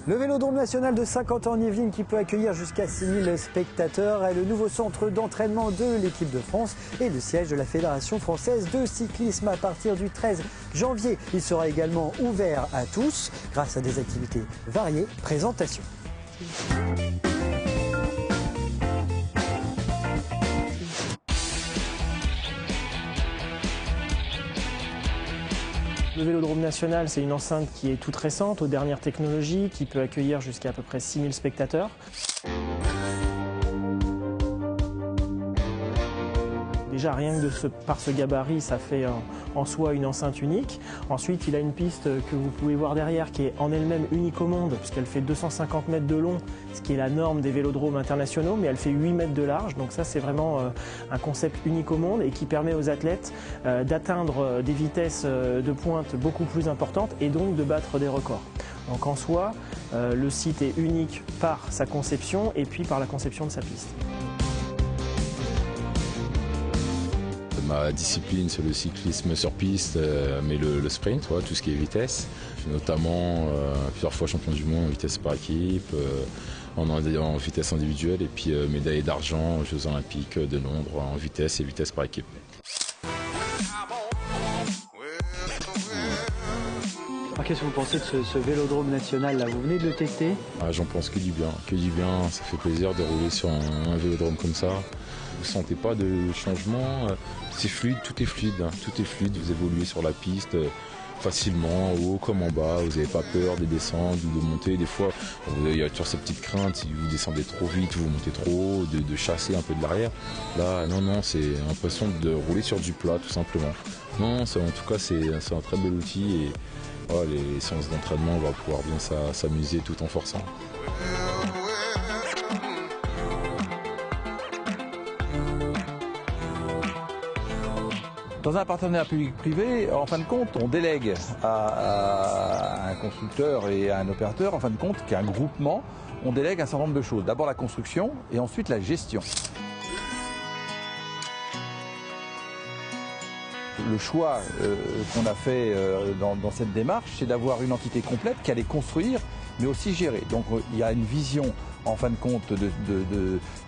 Le Vélodrome national de Saint-Quentin-en-Yvelines qui peut accueillir jusqu'à 6000 spectateurs est le nouveau centre d'entraînement de l'équipe de France et le siège de la Fédération française de cyclisme à partir du 13 janvier. Il sera également ouvert à tous grâce à des activités variées. Présentation. Le Vélodrome national, c'est une enceinte qui est toute récente, aux dernières technologies, qui peut accueillir jusqu'à à peu près 6000 spectateurs. Déjà, rien que par ce gabarit, ça fait en soi une enceinte unique. Ensuite, il a une piste que vous pouvez voir derrière qui est en elle-même unique au monde, puisqu'elle fait 250 mètres de long, ce qui est la norme des vélodromes internationaux, mais elle fait 8 mètres de large. Donc ça, c'est vraiment un concept unique au monde et qui permet aux athlètes d'atteindre des vitesses de pointe beaucoup plus importantes et donc de battre des records. Donc en soi, le site est unique par sa conception et puis par la conception de sa piste. Ma discipline, c'est le cyclisme sur piste, mais le sprint, tout ce qui est vitesse. Je suis notamment plusieurs fois champion du monde en vitesse par équipe, en vitesse individuelle, et puis médaille d'argent aux Jeux Olympiques de Londres en vitesse et vitesse par équipe. Qu'est-ce que vous pensez de ce Vélodrome national là? Vous venez de le tester? J'en pense que du bien, ça fait plaisir de rouler sur un vélodrome comme ça. Vous ne sentez pas de changement, c'est fluide, tout est fluide, vous évoluez sur la piste facilement, en haut comme en bas, vous n'avez pas peur des descentes, de monter, des fois il y a toujours cette petite crainte, si vous descendez trop vite, vous montez trop haut, de chasser un peu de l'arrière. Là, non, c'est l'impression de rouler sur du plat tout simplement. Non, en tout cas c'est un très bel outil et voilà, les séances d'entraînement, on va pouvoir bien s'amuser tout en forçant. Dans un partenariat public-privé, en fin de compte, on délègue à un constructeur et à un opérateur, en fin de compte, qui est un groupement, on délègue un certain nombre de choses. D'abord la construction et ensuite la gestion. Le choix qu'on a fait dans cette démarche, c'est d'avoir une entité complète qui allait construire, mais aussi gérer. Donc il y a une vision, en fin de compte,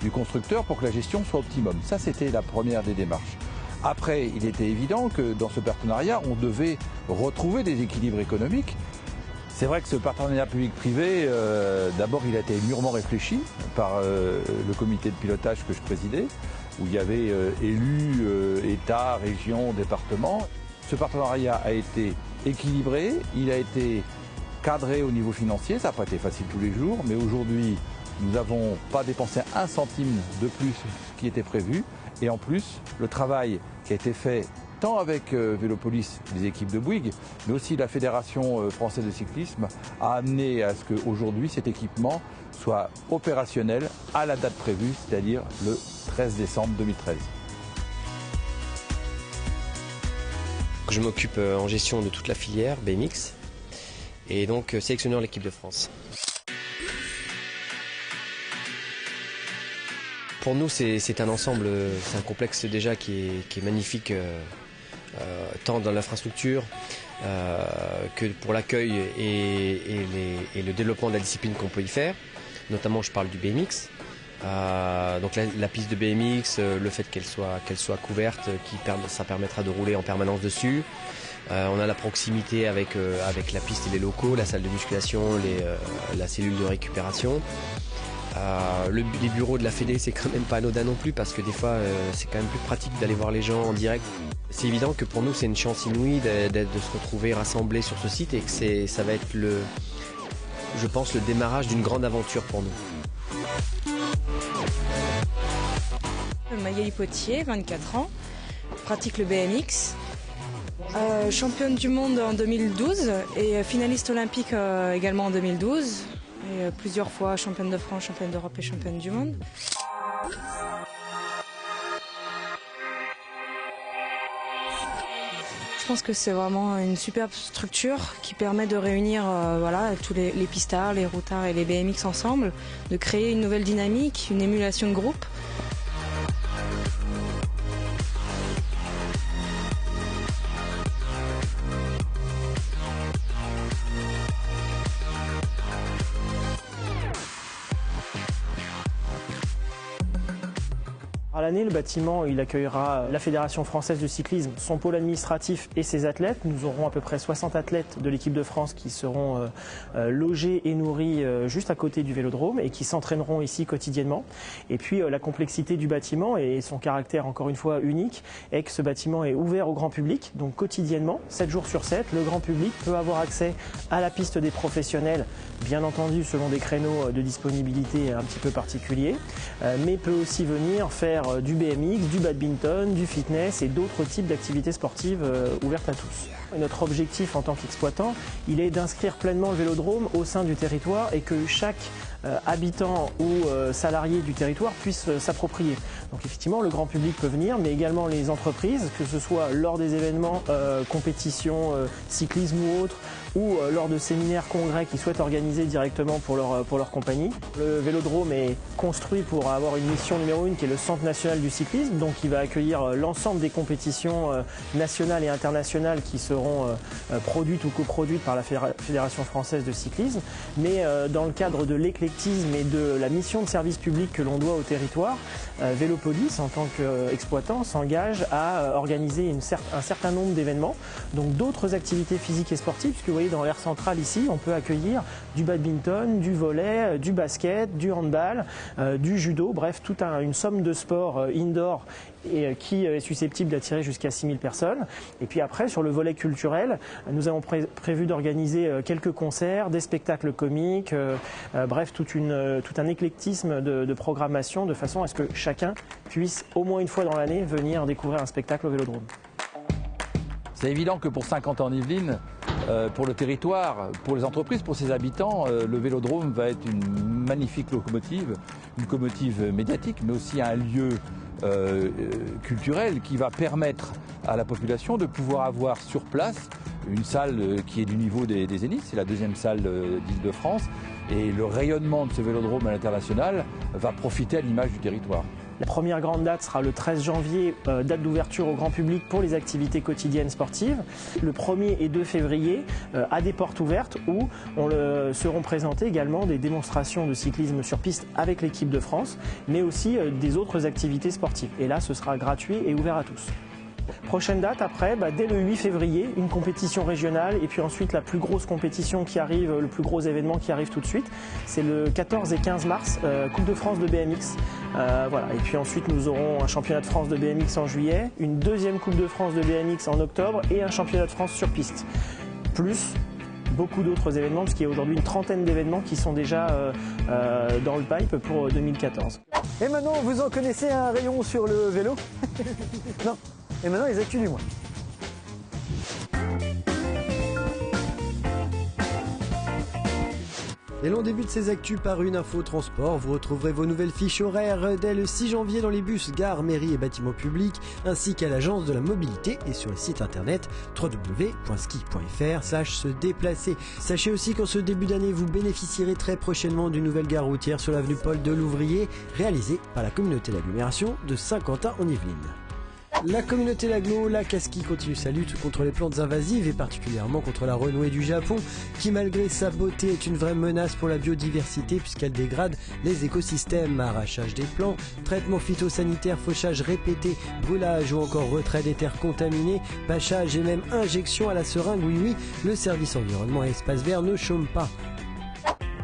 du constructeur pour que la gestion soit optimum. Ça, c'était la première des démarches. Après, il était évident que dans ce partenariat, on devait retrouver des équilibres économiques. C'est vrai que ce partenariat public-privé, d'abord, il a été mûrement réfléchi par le comité de pilotage que je présidais, où il y avait élus, État, région, département. Ce partenariat a été équilibré, il a été cadré au niveau financier, ça n'a pas été facile tous les jours, mais aujourd'hui, nous n'avons pas dépensé un centime de plus qui était prévu. Et en plus, le travail qui a été fait tant avec Vélopolis, les équipes de Bouygues, mais aussi la Fédération française de cyclisme, a amené à ce qu'aujourd'hui, cet équipement soit opérationnel à la date prévue, c'est-à-dire le 13 décembre 2013. Je m'occupe en gestion de toute la filière BMX et donc sélectionneur de l'équipe de France. Pour nous, c'est un ensemble, c'est un complexe déjà qui est magnifique, tant dans l'infrastructure que pour l'accueil et le développement de la discipline qu'on peut y faire. Notamment, je parle du BMX. Donc la piste de BMX, le fait qu'elle soit couverte, ça permettra de rouler en permanence dessus. On a la proximité avec la piste et les locaux, la salle de musculation, la cellule de récupération. Les bureaux de la Fédé, c'est quand même pas anodin non plus parce que des fois c'est quand même plus pratique d'aller voir les gens en direct. C'est évident que pour nous c'est une chance inouïe de se retrouver rassemblés sur ce site et que ça va être je pense le démarrage d'une grande aventure pour nous. Maïli Potier, 24 ans, pratique le BMX. Championne du monde en 2012 et finaliste olympique également en 2012. Et plusieurs fois championne de France, championne d'Europe et championne du monde. Je pense que c'est vraiment une superbe structure qui permet de réunir tous les pistards, les routards et les BMX ensemble, de créer une nouvelle dynamique, une émulation de groupe. l'année, le bâtiment il accueillera la Fédération française de cyclisme, son pôle administratif et ses athlètes. Nous aurons à peu près 60 athlètes de l'équipe de France qui seront logés et nourris juste à côté du Vélodrome et qui s'entraîneront ici quotidiennement. Et puis la complexité du bâtiment et son caractère encore une fois unique est que ce bâtiment est ouvert au grand public, donc quotidiennement, 7 jours sur 7, le grand public peut avoir accès à la piste des professionnels, bien entendu selon des créneaux de disponibilité un petit peu particuliers, mais peut aussi venir faire du BMX, du badminton, du fitness et d'autres types d'activités sportives ouvertes à tous. Et notre objectif en tant qu'exploitant, il est d'inscrire pleinement le Vélodrome au sein du territoire et que chaque habitant ou salarié du territoire puisse s'approprier. Donc effectivement, le grand public peut venir, mais également les entreprises, que ce soit lors des événements, compétitions, cyclisme ou autres, ou lors de séminaires, congrès qu'ils souhaitent organiser directement pour leur compagnie. Le Vélodrome est construit pour avoir une mission numéro 1 qui est le Centre national du cyclisme, donc il va accueillir l'ensemble des compétitions nationales et internationales qui seront produites ou coproduites par la Fédération française de cyclisme, mais dans le cadre de l'éclectisme et de la mission de service public que l'on doit au territoire, Vélopolis, en tant qu'exploitant, s'engage à organiser un certain nombre d'événements, donc d'autres activités physiques et sportives, puisque vous voyez dans l'aire centrale ici, on peut accueillir du badminton, du volley, du basket, du handball, du judo, bref, toute une somme de sports indoor et qui est susceptible d'attirer jusqu'à 6000 personnes. Et puis après, sur le volet culturel, nous avons prévu d'organiser quelques concerts, des spectacles comiques, bref, tout un éclectisme de programmation de façon à ce que chacun puisse au moins une fois dans l'année venir découvrir un spectacle au Vélodrome. C'est évident que pour Saint-Quentin-en-Yvelines, pour le territoire, pour les entreprises, pour ses habitants, le Vélodrome va être une magnifique locomotive, une locomotive médiatique, mais aussi un lieu culturel qui va permettre à la population de pouvoir avoir sur place une salle qui est du niveau des Zéniths, c'est la deuxième salle d'Île-de-France, et le rayonnement de ce Vélodrome à l'international va profiter à l'image du territoire. La première grande date sera le 13 janvier, date d'ouverture au grand public pour les activités quotidiennes sportives. Le 1er et 2 février, à des portes ouvertes où seront présentées également des démonstrations de cyclisme sur piste avec l'équipe de France, mais aussi des autres activités sportives. Et là, ce sera gratuit et ouvert à tous. Prochaine date après, dès le 8 février, une compétition régionale et puis ensuite la plus grosse compétition qui arrive, le plus gros événement qui arrive tout de suite, c'est le 14 et 15 mars, Coupe de France de BMX. Voilà. Et puis ensuite nous aurons un championnat de France de BMX en juillet, une deuxième Coupe de France de BMX en octobre et un championnat de France sur piste. Plus beaucoup d'autres événements, parce qu'il y a aujourd'hui une trentaine d'événements qui sont déjà dans le pipe pour 2014. Et maintenant, vous en connaissez un rayon sur le vélo? Non. Et maintenant, les actus du mois. Et l'on débute ces actus par une info transport. Vous retrouverez vos nouvelles fiches horaires dès le 6 janvier dans les bus, gares, mairies et bâtiments publics, ainsi qu'à l'agence de la mobilité et sur le site internet www.ski.fr/se déplacer. Sachez aussi qu'en ce début d'année, vous bénéficierez très prochainement d'une nouvelle gare routière sur l'avenue Paul de Louvrier, réalisée par la communauté d'agglomération de Saint-Quentin-en-Yvelines. La communauté Laglo, la Kaski, continue sa lutte contre les plantes invasives et particulièrement contre la renouée du Japon qui malgré sa beauté est une vraie menace pour la biodiversité puisqu'elle dégrade les écosystèmes. Arrachage des plants, traitement phytosanitaire, fauchage répété, brûlage ou encore retrait des terres contaminées, bâchage et même injection à la seringue, oui, le service environnement et espace vert ne chôme pas.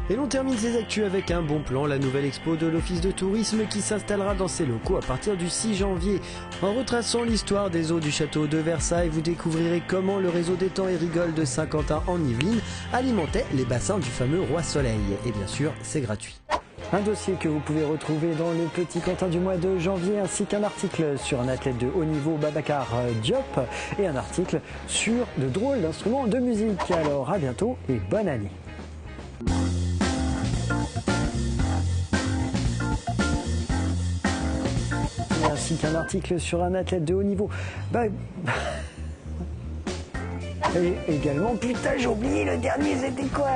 Et l'on termine ces actus avec un bon plan, la nouvelle expo de l'Office de tourisme qui s'installera dans ses locaux à partir du 6 janvier. En retraçant l'histoire des eaux du château de Versailles, vous découvrirez comment le réseau d'étangs et rigoles de Saint-Quentin-en-Yvelines alimentait les bassins du fameux Roi Soleil. Et bien sûr, c'est gratuit. Un dossier que vous pouvez retrouver dans le Petit Quentin du mois de janvier, ainsi qu'un article sur un athlète de haut niveau, Babacar Diop, et un article sur de drôles d'instruments de musique. Alors à bientôt et bonne année. Ainsi qu'un article sur un athlète de haut niveau. Et également, putain, j'ai oublié le dernier, c'était quoi?